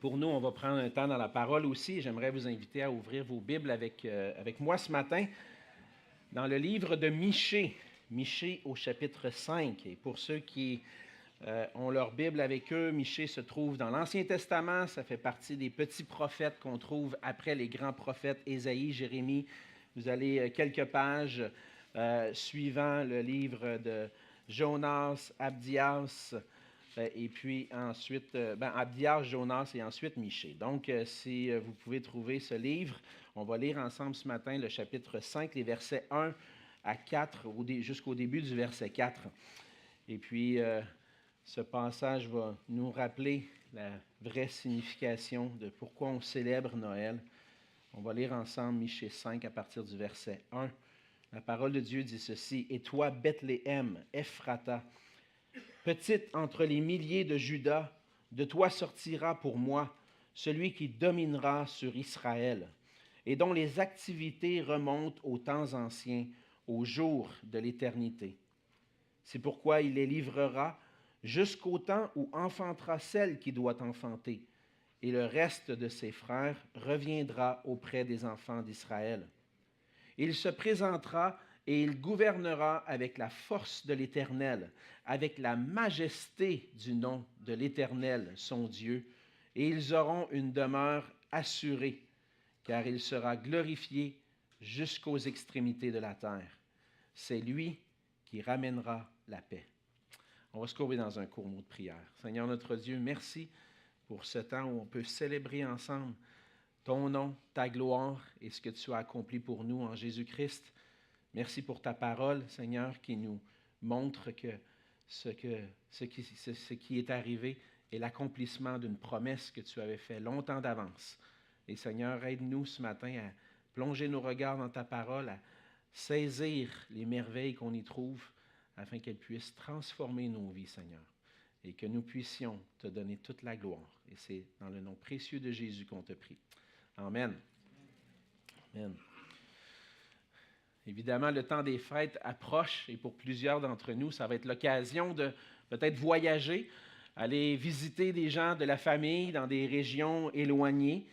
Pour nous, on va prendre un temps dans la parole aussi. J'aimerais vous inviter à ouvrir vos Bibles avec moi ce matin dans le livre de Michée. Michée au chapitre 5. Et pour ceux qui ont leur Bible avec eux, Michée se trouve dans l'Ancien Testament. Ça fait partie des petits prophètes qu'on trouve après les grands prophètes Ésaïe, Jérémie. Vous allez quelques pages suivant le livre de Jonas, Abdias, et puis ensuite, Abdias, Jonas et ensuite Michée. Donc, si vous pouvez trouver ce livre, on va lire ensemble ce matin le chapitre 5, les versets 1 à 4, jusqu'au début du verset 4. Et puis, ce passage va nous rappeler la vraie signification de pourquoi on célèbre Noël. On va lire ensemble Michée 5 à partir du verset 1. La parole de Dieu dit ceci: « Et toi, Bethléem, Ephrata, petite entre les milliers de Juda, de toi sortira pour moi celui qui dominera sur Israël, et dont les activités remontent aux temps anciens, aux jours de l'éternité. C'est pourquoi il les livrera jusqu'au temps où enfantera celle qui doit enfanter, et le reste de ses frères reviendra auprès des enfants d'Israël. Il se présentera et il gouvernera avec la force de l'Éternel, avec la majesté du nom de l'Éternel, son Dieu, et ils auront une demeure assurée, car il sera glorifié jusqu'aux extrémités de la terre. C'est lui qui ramènera la paix. » On va se courber dans un court mot de prière. Seigneur notre Dieu, merci pour ce temps où on peut célébrer ensemble ton nom, ta gloire et ce que tu as accompli pour nous en Jésus-Christ. Merci pour ta parole, Seigneur, qui nous montre que ce qui est arrivé est l'accomplissement d'une promesse que tu avais faite longtemps d'avance. Et Seigneur, aide-nous ce matin à plonger nos regards dans ta parole, à saisir les merveilles qu'on y trouve, afin qu'elles puissent transformer nos vies, Seigneur, et que nous puissions te donner toute la gloire. Et c'est dans le nom précieux de Jésus qu'on te prie. Amen. Amen. Évidemment, le temps des fêtes approche et pour plusieurs d'entre nous, ça va être l'occasion de peut-être voyager, aller visiter des gens de la famille dans des régions éloignées.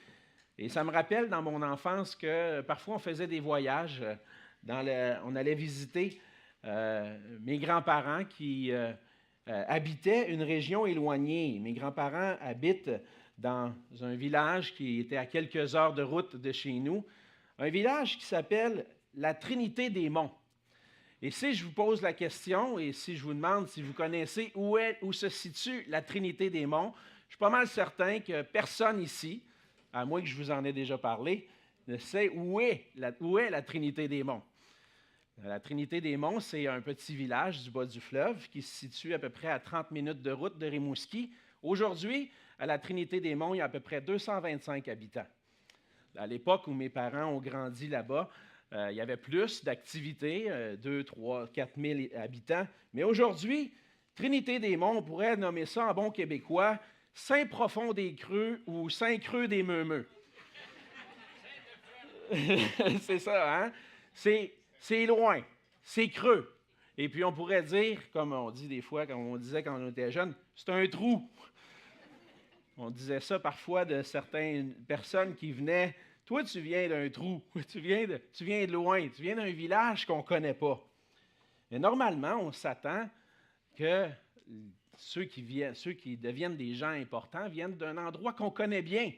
Et ça me rappelle dans mon enfance que parfois on faisait des voyages. On allait visiter mes grands-parents qui habitaient une région éloignée. Mes grands-parents habitent dans un village qui était à quelques heures de route de chez nous, un village qui s'appelle la Trinité des Monts. Et si je vous pose la question, et si je vous demande si vous connaissez où se situe la Trinité des Monts, je suis pas mal certain que personne ici, à moins que je vous en ai déjà parlé, ne sait où est la Trinité des Monts. La Trinité des Monts, c'est un petit village du bas du fleuve qui se situe à peu près à 30 minutes de route de Rimouski. Aujourd'hui, à la Trinité des Monts, il y a à peu près 225 habitants. À l'époque où mes parents ont grandi là-bas, il y avait plus d'activités, 2, 3, 4 000 habitants. Mais aujourd'hui, Trinité des Monts, on pourrait nommer ça en bon québécois Saint-Profond-des-Creux ou Saint-Creux-des-Meumeux. C'est ça, hein? C'est loin, c'est creux. Et puis on pourrait dire, comme on dit des fois, comme on disait quand on était jeune, c'est un trou. On disait ça parfois de certaines personnes qui venaient. Toi, tu viens d'un trou, tu viens de loin, tu viens d'un village qu'on ne connaît pas. Et normalement, on s'attend que ceux qui deviennent des gens importants viennent d'un endroit qu'on connaît bien.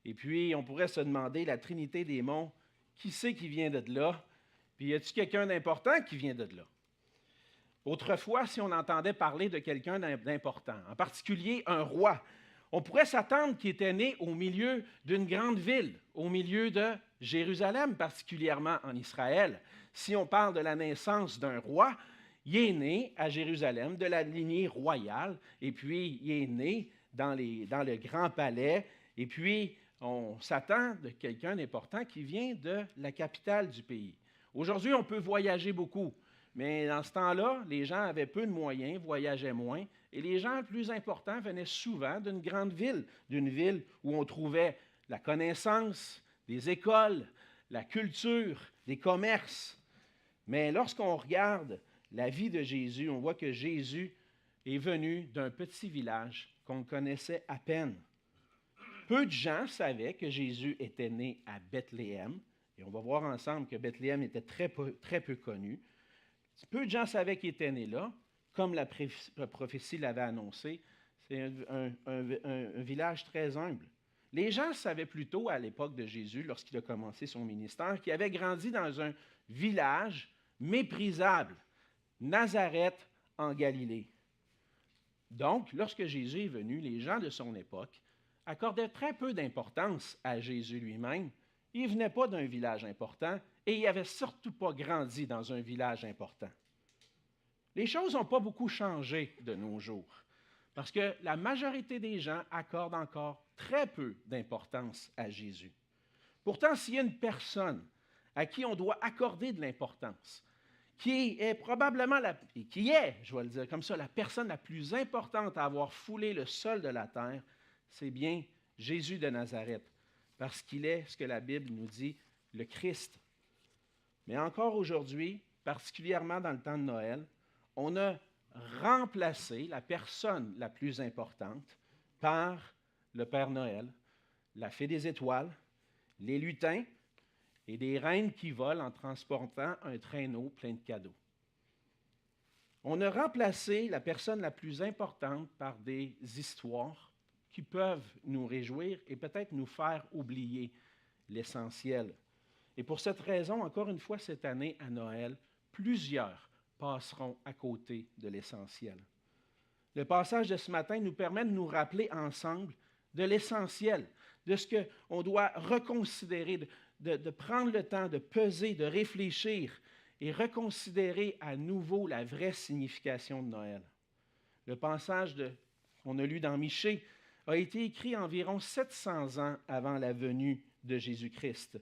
Et puis, on pourrait se demander, la Trinité des Monts, qui c'est qui vient de là? Puis, y a-t-il quelqu'un d'important qui vient de là? Autrefois, si on entendait parler de quelqu'un d'important, en particulier un roi, on pourrait s'attendre qu'il était né au milieu d'une grande ville, au milieu de Jérusalem, particulièrement en Israël. Si on parle de la naissance d'un roi, il est né à Jérusalem, de la lignée royale, et puis il est né dans le grand palais, et puis on s'attend de quelqu'un d'important qui vient de la capitale du pays. Aujourd'hui, on peut voyager beaucoup. Mais dans ce temps-là, les gens avaient peu de moyens, voyageaient moins, et les gens plus importants venaient souvent d'une grande ville, d'une ville où on trouvait la connaissance, des écoles, la culture, des commerces. Mais lorsqu'on regarde la vie de Jésus, on voit que Jésus est venu d'un petit village qu'on connaissait à peine. Peu de gens savaient que Jésus était né à Bethléem, et on va voir ensemble que Bethléem était très peu connu. Peu de gens savaient qu'il était né là, comme la prophétie l'avait annoncé. C'est un village très humble. Les gens savaient plutôt à l'époque de Jésus, lorsqu'il a commencé son ministère, qu'il avait grandi dans un village méprisable, Nazareth en Galilée. Donc, lorsque Jésus est venu, les gens de son époque accordaient très peu d'importance à Jésus lui-même. Il ne venait pas d'un village important et il n'avait surtout pas grandi dans un village important. Les choses n'ont pas beaucoup changé de nos jours parce que la majorité des gens accordent encore très peu d'importance à Jésus. Pourtant, s'il y a une personne à qui on doit accorder de l'importance, qui est probablement, je vais le dire comme ça, la personne la plus importante à avoir foulé le sol de la terre, c'est bien Jésus de Nazareth, parce qu'il est, ce que la Bible nous dit, le Christ. Mais encore aujourd'hui, particulièrement dans le temps de Noël, on a remplacé la personne la plus importante par le Père Noël, la Fée des Étoiles, les lutins et des reines qui volent en transportant un traîneau plein de cadeaux. On a remplacé la personne la plus importante par des histoires qui peuvent nous réjouir et peut-être nous faire oublier l'essentiel. Et pour cette raison, encore une fois cette année à Noël, plusieurs passeront à côté de l'essentiel. Le passage de ce matin nous permet de nous rappeler ensemble de l'essentiel, de ce qu'on doit reconsidérer, de prendre le temps de peser, de réfléchir et reconsidérer à nouveau la vraie signification de Noël. Le passage qu'on a lu dans Michée a été écrit environ 700 ans avant la venue de Jésus-Christ.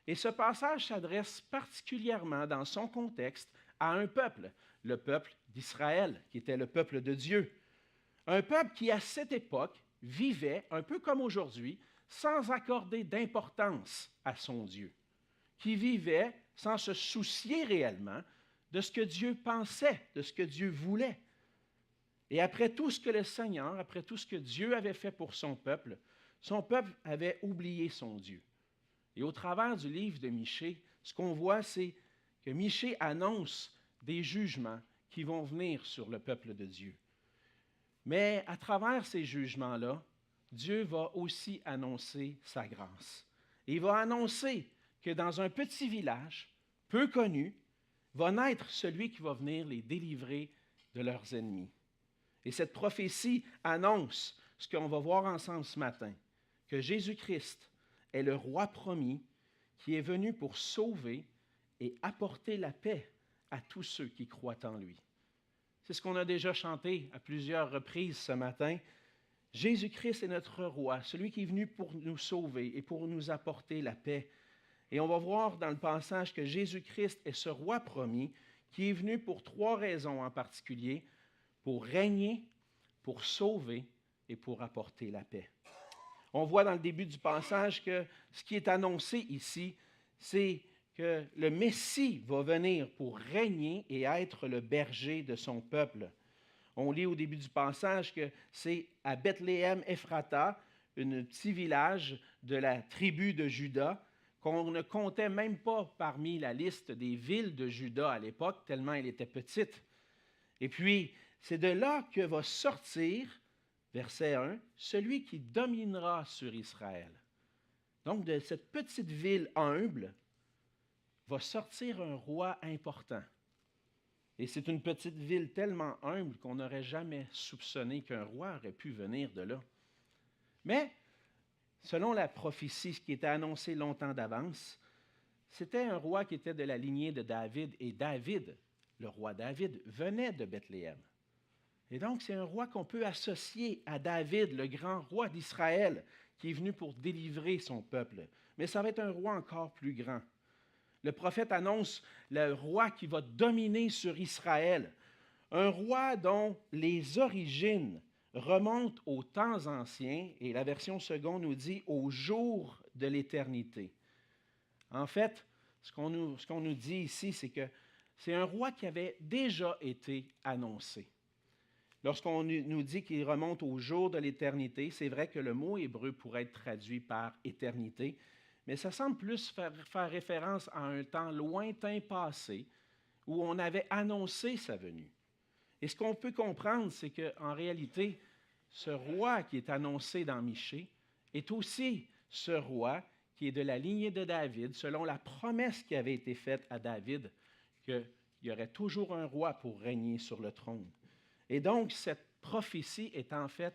Et ce passage s'adresse particulièrement dans son contexte à un peuple, le peuple d'Israël, qui était le peuple de Dieu. Un peuple qui, à cette époque, vivait, un peu comme aujourd'hui, sans accorder d'importance à son Dieu, qui vivait sans se soucier réellement de ce que Dieu pensait, de ce que Dieu voulait. Et après tout ce que le Seigneur, après tout ce que Dieu avait fait pour son peuple avait oublié son Dieu. Et au travers du livre de Michée, ce qu'on voit, c'est que Michée annonce des jugements qui vont venir sur le peuple de Dieu. Mais à travers ces jugements-là, Dieu va aussi annoncer sa grâce. Et il va annoncer que dans un petit village, peu connu, va naître celui qui va venir les délivrer de leurs ennemis. Et cette prophétie annonce ce qu'on va voir ensemble ce matin, que Jésus-Christ est le roi promis qui est venu pour sauver et apporter la paix à tous ceux qui croient en lui. C'est ce qu'on a déjà chanté à plusieurs reprises ce matin. Jésus-Christ est notre roi, celui qui est venu pour nous sauver et pour nous apporter la paix. Et on va voir dans le passage que Jésus-Christ est ce roi promis qui est venu pour 3 raisons en particulier, pour régner, pour sauver et pour apporter la paix. On voit dans le début du passage que ce qui est annoncé ici, c'est que le Messie va venir pour régner et être le berger de son peuple. On lit au début du passage que c'est à Bethléem Ephrata, un petit village de la tribu de Juda, qu'on ne comptait même pas parmi la liste des villes de Juda à l'époque, tellement elle était petite. Et puis, c'est de là que va sortir, verset 1, celui qui dominera sur Israël. Donc, de cette petite ville humble, va sortir un roi important. Et c'est une petite ville tellement humble qu'on n'aurait jamais soupçonné qu'un roi aurait pu venir de là. Mais, selon la prophétie, ce qui était annoncé longtemps d'avance, c'était un roi qui était de la lignée de David. Et David, le roi David, venait de Bethléem. Et donc, c'est un roi qu'on peut associer à David, le grand roi d'Israël, qui est venu pour délivrer son peuple. Mais ça va être un roi encore plus grand. Le prophète annonce le roi qui va dominer sur Israël, un roi dont les origines remontent aux temps anciens, et la version seconde nous dit au jour de l'éternité. En fait, ce qu'on nous dit ici, c'est que c'est un roi qui avait déjà été annoncé. Lorsqu'on nous dit qu'il remonte au jour de l'éternité, c'est vrai que le mot hébreu pourrait être traduit par éternité, mais ça semble plus faire référence à un temps lointain passé où on avait annoncé sa venue. Et ce qu'on peut comprendre, c'est qu'en réalité, ce roi qui est annoncé dans Michée est aussi ce roi qui est de la lignée de David, selon la promesse qui avait été faite à David, qu'il y aurait toujours un roi pour régner sur le trône. Et donc, cette prophétie est en fait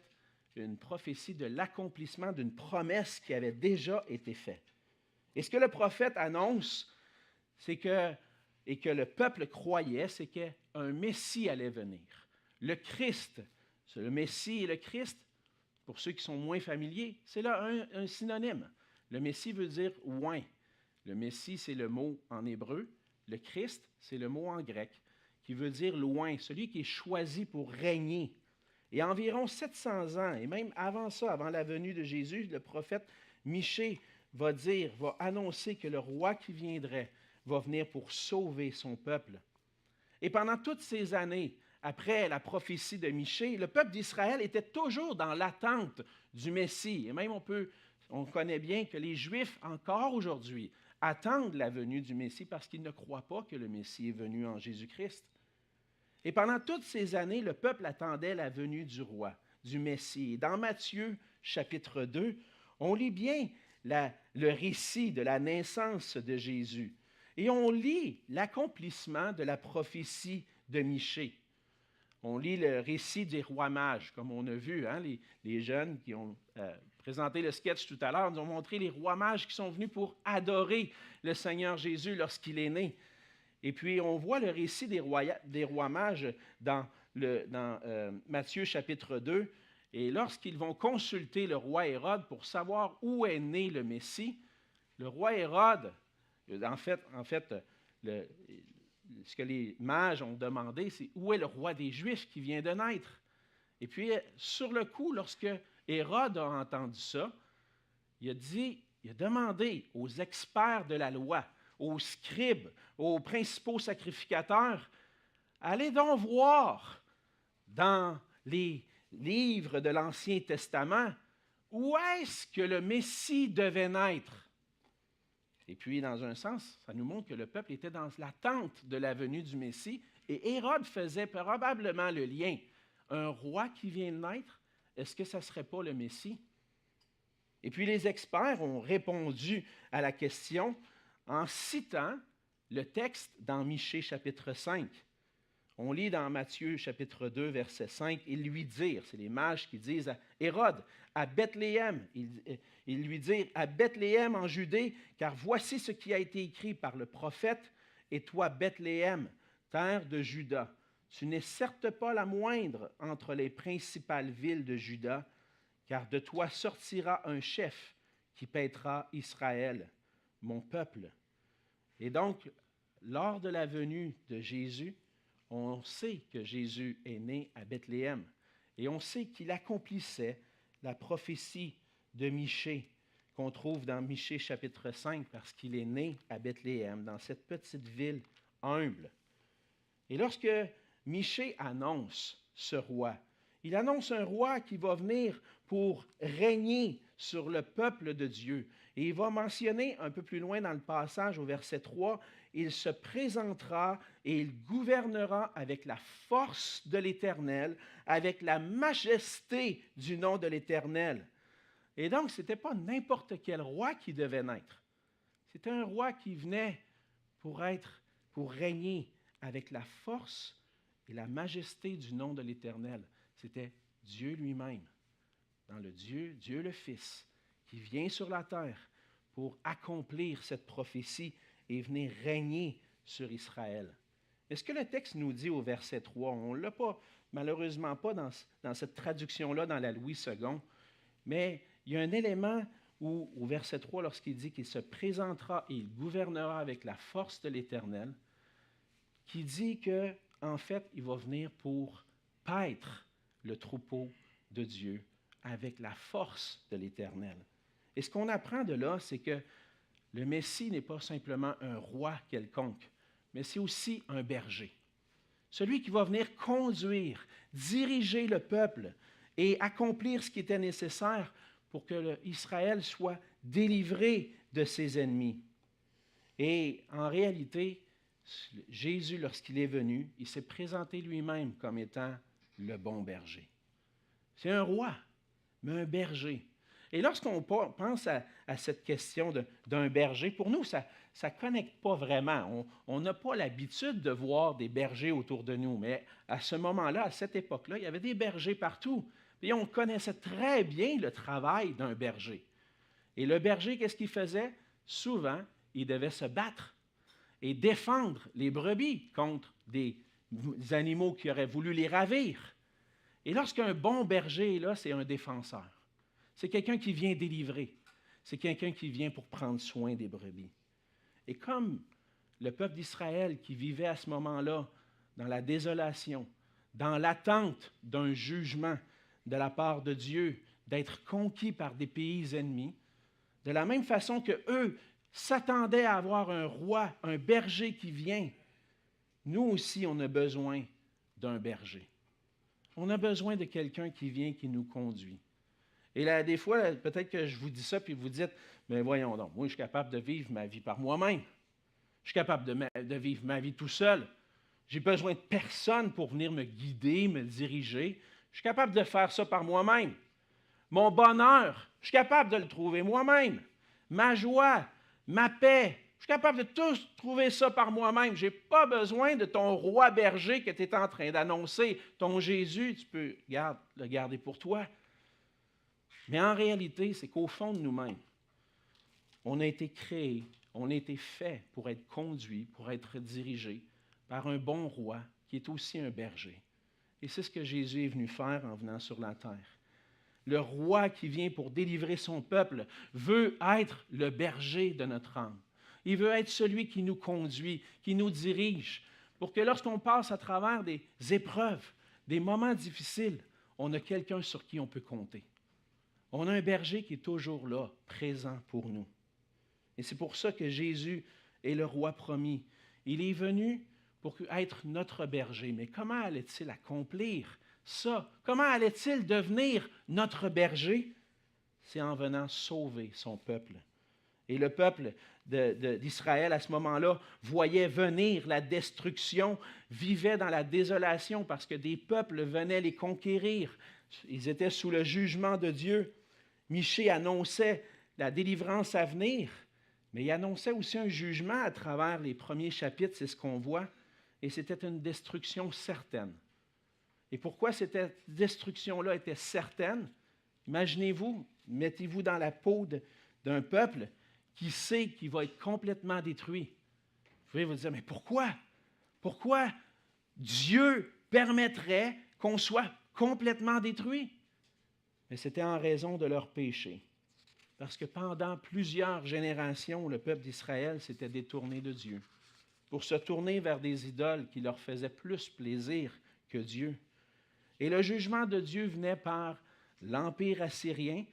une prophétie de l'accomplissement d'une promesse qui avait déjà été faite. Et ce que le prophète annonce, c'est que, et que le peuple croyait, c'est qu'un Messie allait venir. Le Christ, le Messie et le Christ, pour ceux qui sont moins familiers, c'est là un synonyme. Le Messie veut dire « oint ». Le Messie, c'est le mot en hébreu. Le Christ, c'est le mot en grec, qui veut dire « loin », celui qui est choisi pour régner. Et environ 700 ans, et même avant ça, avant la venue de Jésus, le prophète Michée va annoncer que le roi qui viendrait va venir pour sauver son peuple. Et pendant toutes ces années, après la prophétie de Michée, le peuple d'Israël était toujours dans l'attente du Messie. Et même on connaît bien que les Juifs, encore aujourd'hui, attendent la venue du Messie parce qu'ils ne croient pas que le Messie est venu en Jésus-Christ. Et pendant toutes ces années, le peuple attendait la venue du roi, du Messie. Et dans Matthieu, chapitre 2, on lit bien le récit de la naissance de Jésus. Et on lit l'accomplissement de la prophétie de Michée. On lit le récit des rois mages, comme on a vu, hein, les jeunes qui ont présenté le sketch tout à l'heure, nous ont montré les rois mages qui sont venus pour adorer le Seigneur Jésus lorsqu'il est né. Et puis, on voit le récit des rois mages dans Matthieu chapitre 2. Et lorsqu'ils vont consulter le roi Hérode pour savoir où est né le Messie, le roi Hérode, en fait, ce que les mages ont demandé, c'est où est le roi des Juifs qui vient de naître? Et puis, sur le coup, lorsque Hérode a entendu ça, il a demandé aux experts de la loi, aux scribes, aux principaux sacrificateurs, allez donc voir dans les livres de l'Ancien Testament où est-ce que le Messie devait naître. Et puis, dans un sens, ça nous montre que le peuple était dans l'attente de la venue du Messie et Hérode faisait probablement le lien. Un roi qui vient de naître, est-ce que ça ne serait pas le Messie? Et puis les experts ont répondu à la question en citant le texte dans Michée chapitre 5. On lit dans Matthieu chapitre 2, verset 5, « Ils lui dirent », c'est les mages qui disent à Hérode, à Bethléem, ils lui dirent, « À Bethléem en Judée, car voici ce qui a été écrit par le prophète, et toi, Bethléem, terre de Juda, tu n'es certes pas la moindre entre les principales villes de Juda, car de toi sortira un chef qui paîtra Israël, mon peuple. » Et donc, lors de la venue de Jésus, on sait que Jésus est né à Bethléem et on sait qu'il accomplissait la prophétie de Michée qu'on trouve dans Michée chapitre 5 parce qu'il est né à Bethléem, dans cette petite ville humble. Et lorsque Michée annonce ce roi, il annonce un roi qui va venir pour régner sur le peuple de Dieu. Et il va mentionner un peu plus loin dans le passage au verset 3, « Il se présentera et il gouvernera avec la force de l'Éternel, avec la majesté du nom de l'Éternel. » Et donc, ce n'était pas n'importe quel roi qui devait naître. C'était un roi qui venait pour régner avec la force et la majesté du nom de l'Éternel. C'était Dieu lui-même, dans le Dieu le Fils, qui vient sur la terre pour accomplir cette prophétie et venir régner sur Israël. Mais ce que le texte nous dit au verset 3, on ne l'a pas, malheureusement pas dans cette traduction-là, dans la Louis II, mais il y a un élément où, au verset 3, lorsqu'il dit qu'il se présentera et il gouvernera avec la force de l'Éternel, qui dit que, en fait, il va venir pour paître le troupeau de Dieu avec la force de l'Éternel. Et ce qu'on apprend de là, c'est que le Messie n'est pas simplement un roi quelconque, mais c'est aussi un berger. celui qui va venir conduire, diriger le peuple et accomplir ce qui était nécessaire pour que Israël soit délivré de ses ennemis. Et en réalité, Jésus, lorsqu'il est venu, il s'est présenté lui-même comme étant le bon berger. C'est un roi, mais un berger. Et lorsqu'on pense à cette question d'un berger, pour nous, ça ne connecte pas vraiment. On n'a pas l'habitude de voir des bergers autour de nous, mais à ce moment-là, à cette époque-là, il y avait des bergers partout. Et on connaissait très bien le travail d'un berger. Et le berger, qu'est-ce qu'il faisait? Souvent, il devait se battre et défendre les brebis contre des animaux qui auraient voulu les ravir. Et lorsqu'un bon berger est là, c'est un défenseur. C'est quelqu'un qui vient délivrer. C'est quelqu'un qui vient pour prendre soin des brebis. Et comme le peuple d'Israël qui vivait à ce moment-là dans la désolation, dans l'attente d'un jugement de la part de Dieu, d'être conquis par des pays ennemis, de la même façon que eux s'attendaient à avoir un roi, un berger qui vient, nous aussi, on a besoin d'un berger. On a besoin de quelqu'un qui vient, qui nous conduit. Et là, des fois, peut-être que je vous dis ça, puis vous dites, mais voyons donc, moi, je suis capable de vivre ma vie par moi-même. Je suis capable de vivre ma vie tout seul. J'ai besoin de personne pour venir me guider, me diriger. Je suis capable de faire ça par moi-même. Mon bonheur, je suis capable de le trouver moi-même. Ma joie, ma paix, je suis capable de tout trouver ça par moi-même. Je n'ai pas besoin de ton roi berger que tu es en train d'annoncer. Ton Jésus, tu peux le garder pour toi. Mais en réalité, c'est qu'au fond de nous-mêmes, on a été créés, on a été fait pour être conduits, pour être dirigés par un bon roi qui est aussi un berger. Et c'est ce que Jésus est venu faire en venant sur la terre. Le roi qui vient pour délivrer son peuple veut être le berger de notre âme. Il veut être celui qui nous conduit, qui nous dirige, pour que lorsqu'on passe à travers des épreuves, des moments difficiles, on a quelqu'un sur qui on peut compter. On a un berger qui est toujours là, présent pour nous. Et c'est pour ça que Jésus est le roi promis. Il est venu pour être notre berger. Mais comment allait-il accomplir ça? Comment allait-il devenir notre berger? C'est en venant sauver son peuple. Et le peuple d'Israël, à ce moment-là, voyait venir la destruction, vivait dans la désolation parce que des peuples venaient les conquérir. Ils étaient sous le jugement de Dieu. Michée annonçait la délivrance à venir, mais il annonçait aussi un jugement à travers les premiers chapitres, c'est ce qu'on voit, et c'était une destruction certaine. Et pourquoi cette destruction-là était certaine? Imaginez-vous, mettez-vous dans la peau d'un peuple qui sait qu'il va être complètement détruit. Vous pouvez vous dire, mais pourquoi? Pourquoi Dieu permettrait qu'on soit complètement détruit? Mais c'était en raison de leur péché. Parce que pendant plusieurs générations, le peuple d'Israël s'était détourné de Dieu pour se tourner vers des idoles qui leur faisaient plus plaisir que Dieu. Et le jugement de Dieu venait par l'Empire assyrien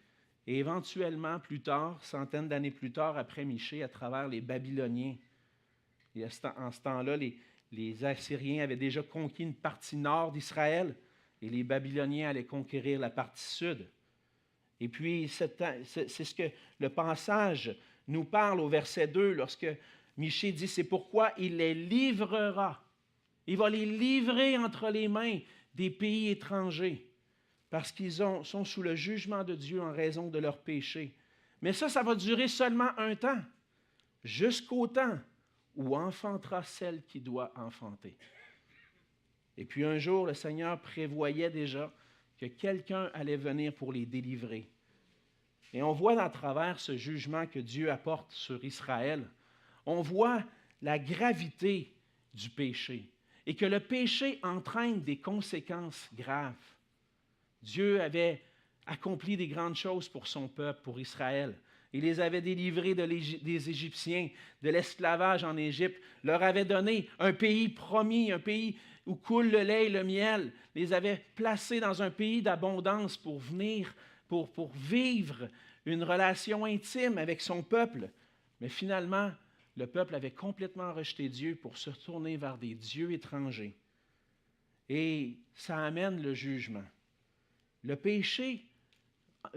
et éventuellement plus tard, centaines d'années plus tard, après Michée, à travers les Babyloniens. Et en ce temps-là, les Assyriens avaient déjà conquis une partie nord d'Israël et les Babyloniens allaient conquérir la partie sud. Et puis, c'est ce que le passage nous parle au verset 2, lorsque Michée dit, c'est pourquoi il les livrera. Il va les livrer entre les mains des pays étrangers, parce qu'ils sont sous le jugement de Dieu en raison de leurs péchés. Mais ça va durer seulement un temps, jusqu'au temps où enfantera celle qui doit enfanter. Et puis un jour, le Seigneur prévoyait déjà que quelqu'un allait venir pour les délivrer. Et on voit à travers ce jugement que Dieu apporte sur Israël, on voit la gravité du péché et que le péché entraîne des conséquences graves. Dieu avait accompli des grandes choses pour son peuple, pour Israël. Il les avait délivrés des Égyptiens, de l'esclavage en Égypte, leur avait donné un pays promis, un pays où coule le lait et le miel, les avait placés dans un pays d'abondance pour venir, pour vivre une relation intime avec son peuple. Mais finalement, le peuple avait complètement rejeté Dieu pour se tourner vers des dieux étrangers. Et ça amène le jugement. Le péché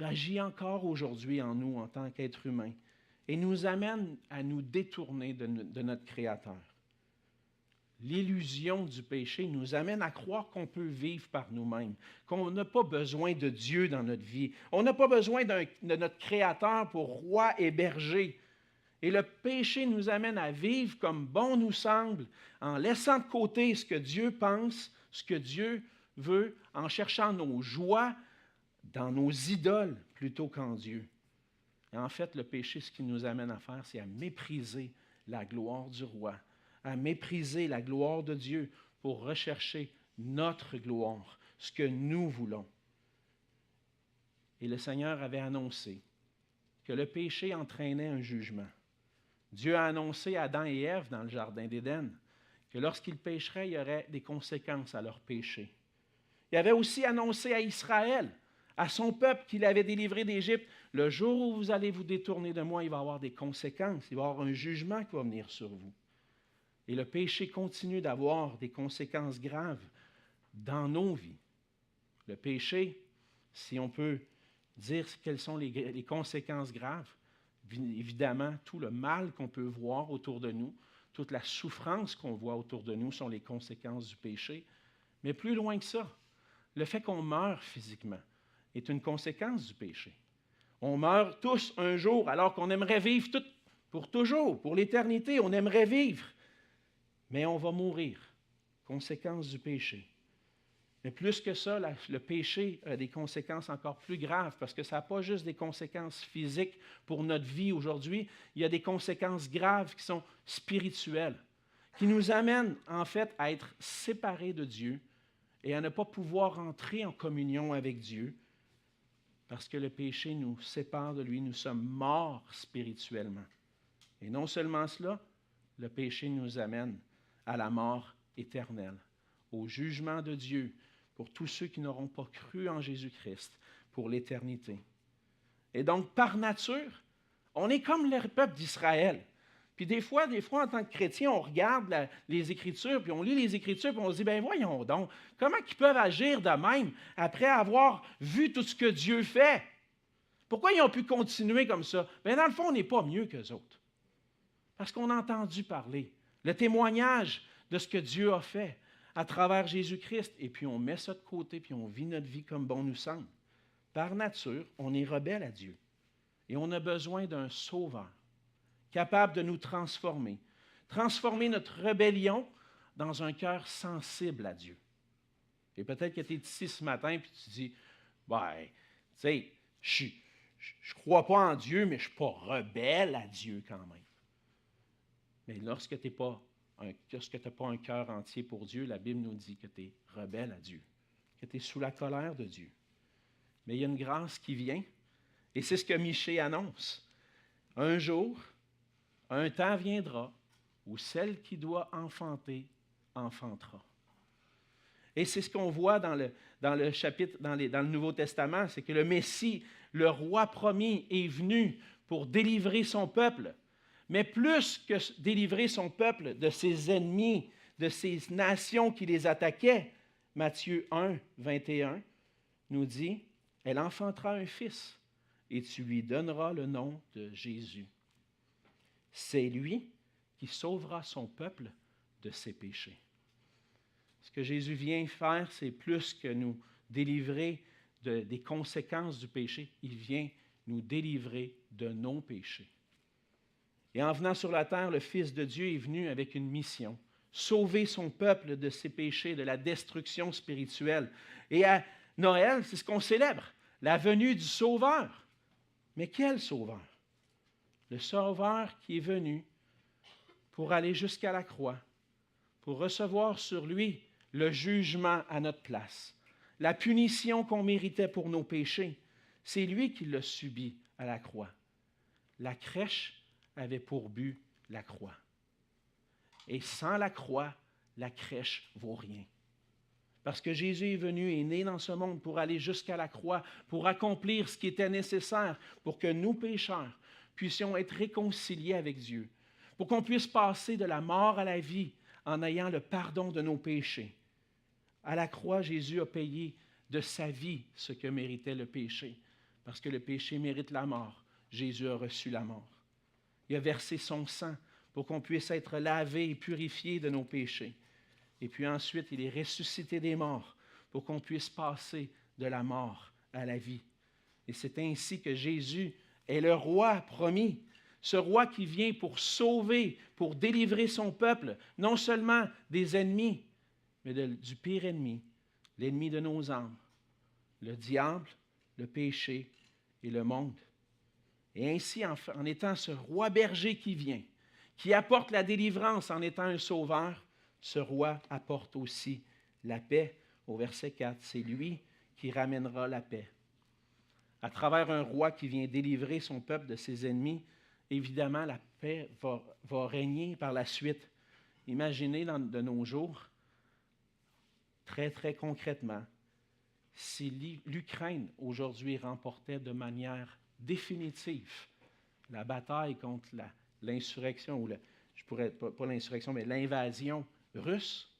agit encore aujourd'hui en nous en tant qu'être humain et nous amène à nous détourner de notre Créateur. L'illusion du péché nous amène à croire qu'on peut vivre par nous-mêmes, qu'on n'a pas besoin de Dieu dans notre vie. On n'a pas besoin de notre Créateur pour roi et berger. Et le péché nous amène à vivre comme bon nous semble, en laissant de côté ce que Dieu pense, ce que Dieu veut, en cherchant nos joies dans nos idoles plutôt qu'en Dieu. Et en fait, le péché, ce qu'il nous amène à faire, c'est à mépriser la gloire du roi, à mépriser la gloire de Dieu pour rechercher notre gloire, ce que nous voulons. Et le Seigneur avait annoncé que le péché entraînait un jugement. Dieu a annoncé à Adam et Ève dans le jardin d'Éden que lorsqu'ils pécheraient, il y aurait des conséquences à leur péché. Il avait aussi annoncé à Israël, à son peuple qu'il avait délivré d'Égypte, le jour où vous allez vous détourner de moi, il va y avoir des conséquences, il va y avoir un jugement qui va venir sur vous. Et le péché continue d'avoir des conséquences graves dans nos vies. Le péché, si on peut dire quelles sont les conséquences graves, évidemment, tout le mal qu'on peut voir autour de nous, toute la souffrance qu'on voit autour de nous sont les conséquences du péché. Mais plus loin que ça, le fait qu'on meurt physiquement est une conséquence du péché. On meurt tous un jour alors qu'on aimerait vivre pour toujours, pour l'éternité, on aimerait vivre. Mais on va mourir, conséquence du péché. Mais plus que ça, le péché a des conséquences encore plus graves parce que ça n'a pas juste des conséquences physiques pour notre vie aujourd'hui, il y a des conséquences graves qui sont spirituelles, qui nous amènent en fait à être séparés de Dieu et à ne pas pouvoir entrer en communion avec Dieu parce que le péché nous sépare de lui, nous sommes morts spirituellement. Et non seulement cela, le péché nous amène à la mort éternelle, au jugement de Dieu pour tous ceux qui n'auront pas cru en Jésus-Christ pour l'éternité. Et donc, par nature, on est comme le peuple d'Israël. Puis des fois, en tant que chrétien, on regarde les Écritures, puis on lit les Écritures, puis on se dit, ben voyons donc, comment ils peuvent agir de même après avoir vu tout ce que Dieu fait? Pourquoi ils ont pu continuer comme ça? Bien, dans le fond, on n'est pas mieux qu'eux autres. Parce qu'on a entendu parler, le témoignage de ce que Dieu a fait à travers Jésus-Christ, et puis on met ça de côté, puis on vit notre vie comme bon nous semble. Par nature, on est rebelle à Dieu. Et on a besoin d'un sauveur, capable de nous transformer notre rébellion dans un cœur sensible à Dieu. Et peut-être que tu es ici ce matin et tu dis, ben, tu sais, je ne crois pas en Dieu, mais je ne suis pas rebelle à Dieu quand même. Mais lorsque tu n'as pas un cœur entier pour Dieu, la Bible nous dit que tu es rebelle à Dieu, que tu es sous la colère de Dieu. Mais il y a une grâce qui vient, et c'est ce que Michée annonce. Un jour, un temps viendra où celle qui doit enfanter enfantera. Et c'est ce qu'on voit dans le chapitre, dans le Nouveau Testament, c'est que le Messie, le roi promis, est venu pour délivrer son peuple. Mais plus que délivrer son peuple de ses ennemis, de ces nations qui les attaquaient, Matthieu 1, 21 nous dit, « Elle enfantera un fils, et tu lui donneras le nom de Jésus. C'est lui qui sauvera son peuple de ses péchés. » Ce que Jésus vient faire, c'est plus que nous délivrer des conséquences du péché. Il vient nous délivrer de nos péchés. Et en venant sur la terre, le Fils de Dieu est venu avec une mission, sauver son peuple de ses péchés, de la destruction spirituelle. Et à Noël, c'est ce qu'on célèbre, la venue du Sauveur. Mais quel Sauveur? Le Sauveur qui est venu pour aller jusqu'à la croix, pour recevoir sur lui le jugement à notre place, la punition qu'on méritait pour nos péchés. C'est lui qui l'a subi à la croix. La crèche avait pour but la croix. Et sans la croix, la crèche vaut rien. Parce que Jésus est venu et est né dans ce monde pour aller jusqu'à la croix, pour accomplir ce qui était nécessaire pour que nous, pécheurs, puissions être réconciliés avec Dieu, pour qu'on puisse passer de la mort à la vie en ayant le pardon de nos péchés, À la croix, Jésus a payé de sa vie ce que méritait le péché. Parce que le péché mérite la mort. Jésus a reçu la mort. Il a versé son sang pour qu'on puisse être lavé et purifié de nos péchés. Et puis ensuite, il est ressuscité des morts pour qu'on puisse passer de la mort à la vie. Et c'est ainsi que Jésus est le roi promis. Ce roi qui vient pour sauver, pour délivrer son peuple, non seulement des ennemis, mais du pire ennemi, l'ennemi de nos âmes, le diable, le péché et le monde. Et ainsi, en étant ce roi berger qui vient, qui apporte la délivrance en étant un sauveur, ce roi apporte aussi la paix. Au verset 4, c'est lui qui ramènera la paix. À travers un roi qui vient délivrer son peuple de ses ennemis, évidemment, la paix va régner par la suite. Imaginez de nos jours, très, très concrètement, si l'Ukraine aujourd'hui remportait de manière définitive la bataille contre l'insurrection, ou je pourrais pas l'insurrection, mais l'invasion russe,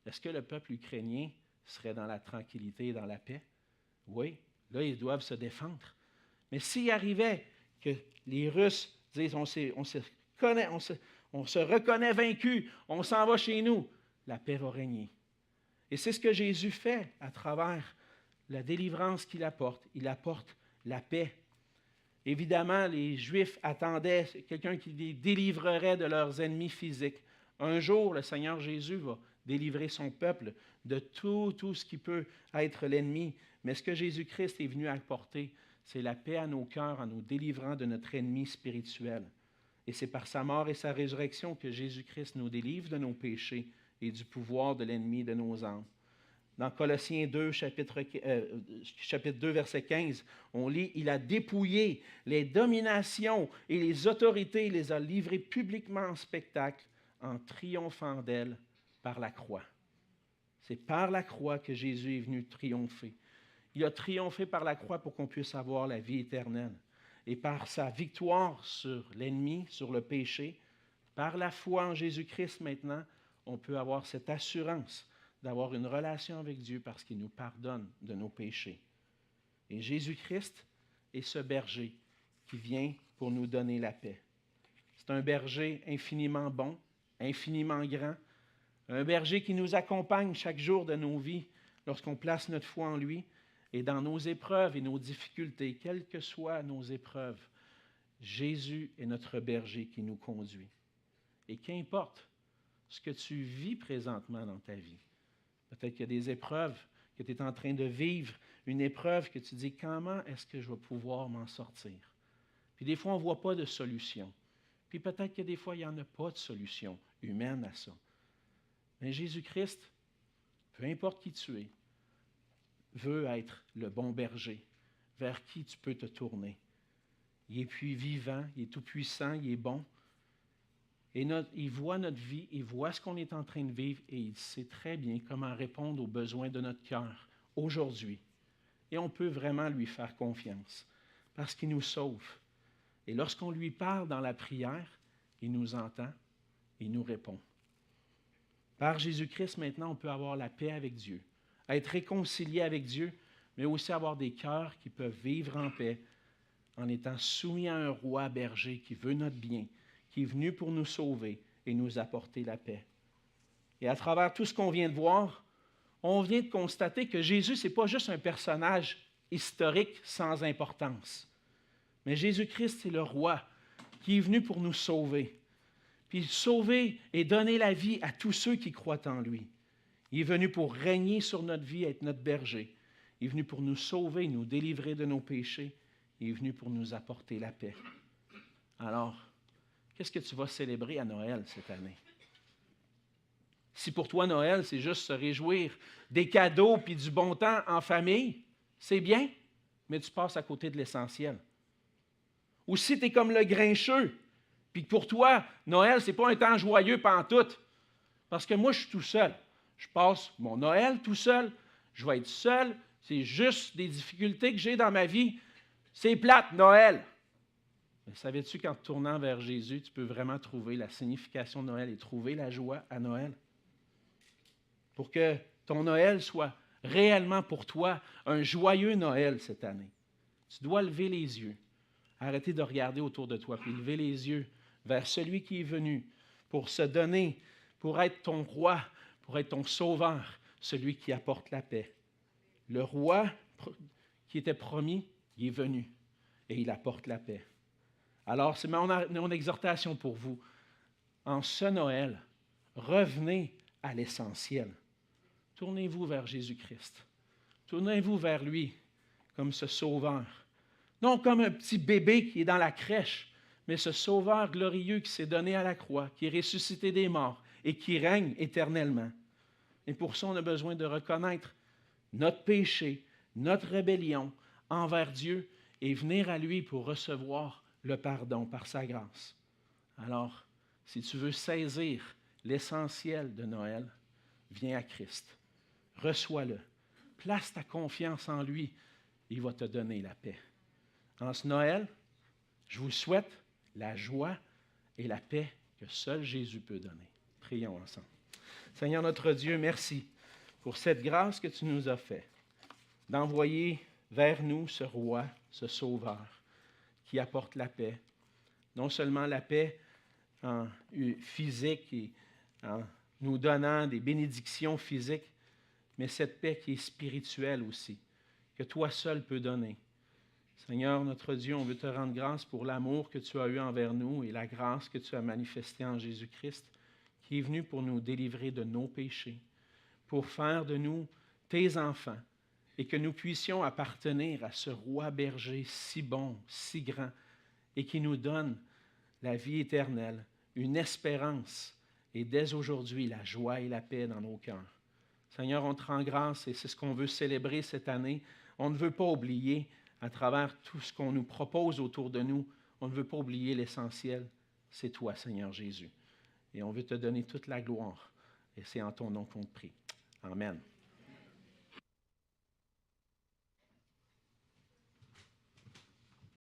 est-ce que le peuple ukrainien serait dans la tranquillité et dans la paix? Oui, là, ils doivent se défendre. Mais s'il arrivait que les Russes disent on se reconnaît vaincus, on s'en va chez nous, la paix va régner. Et c'est ce que Jésus fait à travers la délivrance qu'il apporte. Il apporte la paix. Évidemment, les Juifs attendaient quelqu'un qui les délivrerait de leurs ennemis physiques. Un jour, le Seigneur Jésus va délivrer son peuple de tout ce qui peut être l'ennemi. Mais ce que Jésus-Christ est venu apporter, c'est la paix à nos cœurs en nous délivrant de notre ennemi spirituel. Et c'est par sa mort et sa résurrection que Jésus-Christ nous délivre de nos péchés et du pouvoir de l'ennemi de nos âmes. Dans Colossiens 2, chapitre 2, verset 15, on lit « Il a dépouillé les dominations et les autorités, il les a livrées publiquement en spectacle, en triomphant d'elles par la croix. » C'est par la croix que Jésus est venu triompher. Il a triomphé par la croix pour qu'on puisse avoir la vie éternelle. Et par sa victoire sur l'ennemi, sur le péché, par la foi en Jésus-Christ maintenant, on peut avoir cette assurance d'avoir une relation avec Dieu parce qu'il nous pardonne de nos péchés. Et Jésus-Christ est ce berger qui vient pour nous donner la paix. C'est un berger infiniment bon, infiniment grand, un berger qui nous accompagne chaque jour de nos vies lorsqu'on place notre foi en lui et dans nos épreuves et nos difficultés, quelles que soient nos épreuves. Jésus est notre berger qui nous conduit. Et qu'importe ce que tu vis présentement dans ta vie, peut-être qu'il y a des épreuves que tu es en train de vivre, une épreuve que tu dis, comment est-ce que je vais pouvoir m'en sortir? Puis des fois, on ne voit pas de solution. Puis peut-être que des fois, il n'y en a pas de solution humaine à ça. Mais Jésus-Christ, peu importe qui tu es, veut être le bon berger vers qui tu peux te tourner. Il est puis vivant, il est tout-puissant, il est bon. Et il voit notre vie, il voit ce qu'on est en train de vivre et il sait très bien comment répondre aux besoins de notre cœur aujourd'hui. Et on peut vraiment lui faire confiance parce qu'il nous sauve. Et lorsqu'on lui parle dans la prière, il nous entend, il nous répond. Par Jésus-Christ, maintenant, on peut avoir la paix avec Dieu, être réconcilié avec Dieu, mais aussi avoir des cœurs qui peuvent vivre en paix en étant soumis à un roi berger qui veut notre bien, qui est venu pour nous sauver et nous apporter la paix. Et à travers tout ce qu'on vient de voir, on vient de constater que Jésus, ce n'est pas juste un personnage historique sans importance, mais Jésus-Christ, c'est le roi qui est venu pour nous sauver. Puis sauver et donner la vie à tous ceux qui croient en lui. Il est venu pour régner sur notre vie, être notre berger. Il est venu pour nous sauver, nous délivrer de nos péchés. Il est venu pour nous apporter la paix. Alors, qu'est-ce que tu vas célébrer à Noël cette année? Si pour toi, Noël, c'est juste se réjouir des cadeaux puis du bon temps en famille, c'est bien, mais tu passes à côté de l'essentiel. Ou si tu es comme le grincheux, puis pour toi, Noël, ce n'est pas un temps joyeux pantoute. Parce que moi, je suis tout seul. Je passe mon Noël tout seul. Je vais être seul. C'est juste des difficultés que j'ai dans ma vie. C'est plate, Noël. Mais savais-tu qu'en te tournant vers Jésus, tu peux vraiment trouver la signification de Noël et trouver la joie à Noël? Pour que ton Noël soit réellement pour toi un joyeux Noël cette année. Tu dois lever les yeux, arrêter de regarder autour de toi, puis lever les yeux vers celui qui est venu pour se donner, pour être ton roi, pour être ton sauveur, celui qui apporte la paix. Le roi qui était promis, il est venu et il apporte la paix. Alors, c'est mon exhortation pour vous. En ce Noël, revenez à l'essentiel. Tournez-vous vers Jésus-Christ. Tournez-vous vers lui comme ce sauveur. Non comme un petit bébé qui est dans la crèche, mais ce sauveur glorieux qui s'est donné à la croix, qui est ressuscité des morts et qui règne éternellement. Et pour ça, on a besoin de reconnaître notre péché, notre rébellion envers Dieu et venir à lui pour recevoir le pardon par sa grâce. Alors, si tu veux saisir l'essentiel de Noël, viens à Christ. Reçois-le. Place ta confiance en lui. Il va te donner la paix. En ce Noël, je vous souhaite la joie et la paix que seul Jésus peut donner. Prions ensemble. Seigneur notre Dieu, merci pour cette grâce que tu nous as faite, d'envoyer vers nous ce roi, ce sauveur, qui apporte la paix. Non seulement la paix physique et en nous donnant des bénédictions physiques, mais cette paix qui est spirituelle aussi, que toi seul peux donner. Seigneur, notre Dieu, on veut te rendre grâce pour l'amour que tu as eu envers nous et la grâce que tu as manifestée en Jésus-Christ, qui est venu pour nous délivrer de nos péchés, pour faire de nous tes enfants, et que nous puissions appartenir à ce roi berger si bon, si grand, et qui nous donne la vie éternelle, une espérance, et dès aujourd'hui, la joie et la paix dans nos cœurs. Seigneur, on te rend grâce et c'est ce qu'on veut célébrer cette année. On ne veut pas oublier, à travers tout ce qu'on nous propose autour de nous, on ne veut pas oublier l'essentiel. C'est toi, Seigneur Jésus. Et on veut te donner toute la gloire. Et c'est en ton nom qu'on te prie. Amen.